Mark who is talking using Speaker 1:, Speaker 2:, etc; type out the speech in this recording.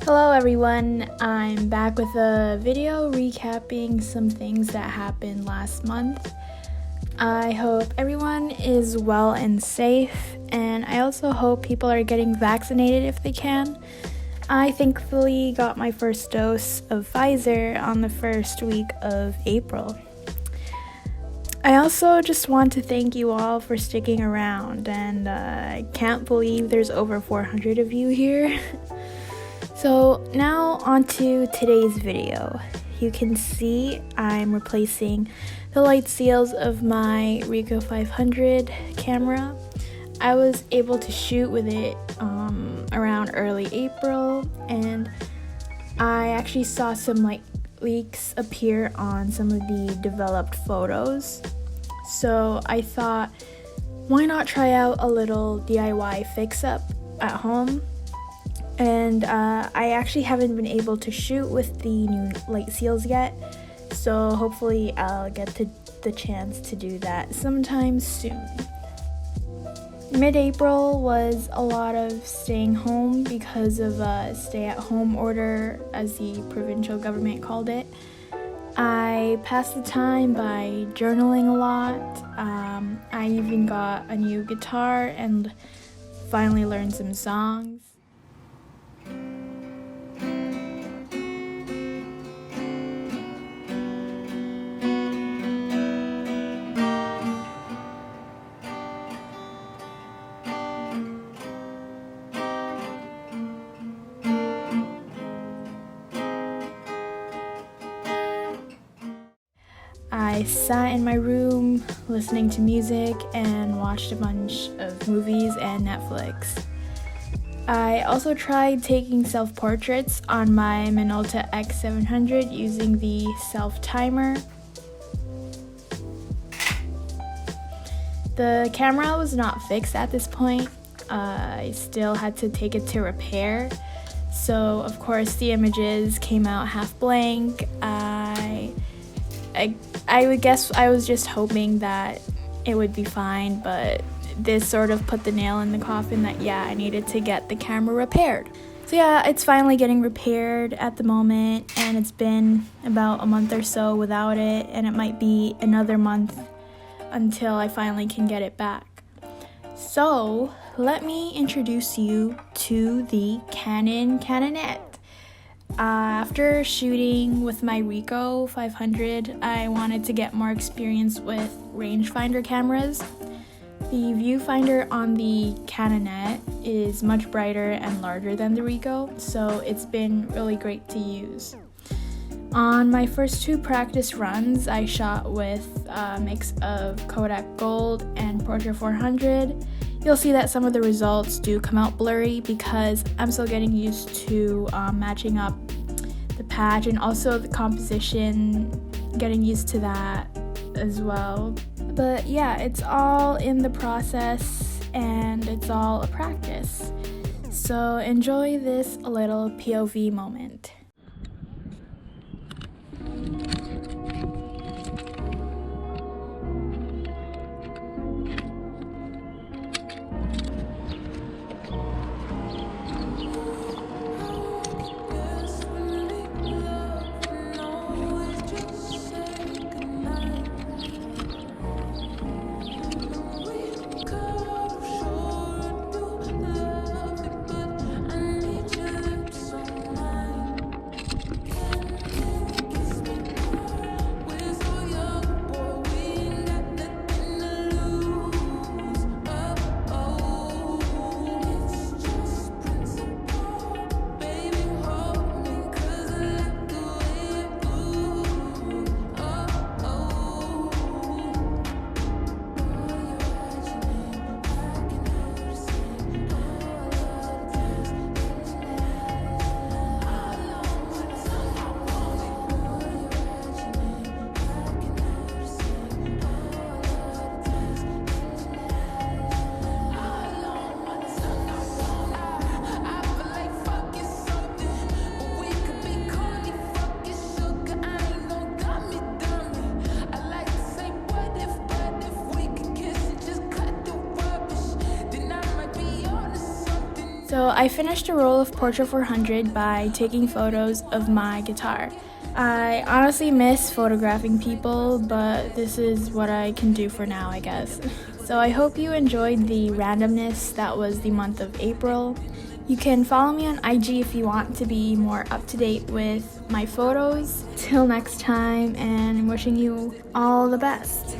Speaker 1: Hello everyone, I'm back with a video recapping some things that happened last month. I hope everyone is well and safe, and I also hope people are getting vaccinated if they can. I thankfully got my first dose of Pfizer on the first week of April. I also just want to thank you all for sticking around, and I can't believe there's over 400 of you here. So now onto today's video. You can see I'm replacing the light seals of my Ricoh 500 camera. I was able to shoot with it around early April, and I actually saw some light leaks appear on some of the developed photos. So I thought, why not try out a little DIY fix-up at home? And I actually haven't been able to shoot with the new light seals yet, so hopefully I'll get the chance to do that sometime soon. Mid-April was a lot of staying home because of a stay-at-home order, as the provincial government called it. I passed the time by journaling a lot. I even got a new guitar and finally learned some songs. I sat in my room listening to music and watched a bunch of movies and Netflix. I also tried taking self-portraits on my Minolta X700 using the self-timer. The camera was not fixed at this point. I still had to take it to repair. So of course the images came out half blank. I would guess I was just hoping that it would be fine, but this sort of put the nail in the coffin that I needed to get the camera repaired. So it's finally getting repaired at the moment, and it's been about a month or so without it, and it might be another month until I finally can get it back. So let me introduce you to the Canonette. After shooting with my Ricoh 500, I wanted to get more experience with rangefinder cameras. The viewfinder on the Canonette is much brighter and larger than the Ricoh, so it's been really great to use. On my first two practice runs, I shot with a mix of Kodak Gold and Portra 400. You'll see that some of the results do come out blurry because I'm still getting used to matching up the patch and also the composition, getting used to that as well. But it's all in the process and it's all a practice. So enjoy this little POV moment. So I finished a roll of Portrait 400 by taking photos of my guitar. I honestly miss photographing people, but this is what I can do for now, I guess. So I hope you enjoyed the randomness that was the month of April. You can follow me on IG if you want to be more up to date with my photos. Till next time, and I'm wishing you all the best.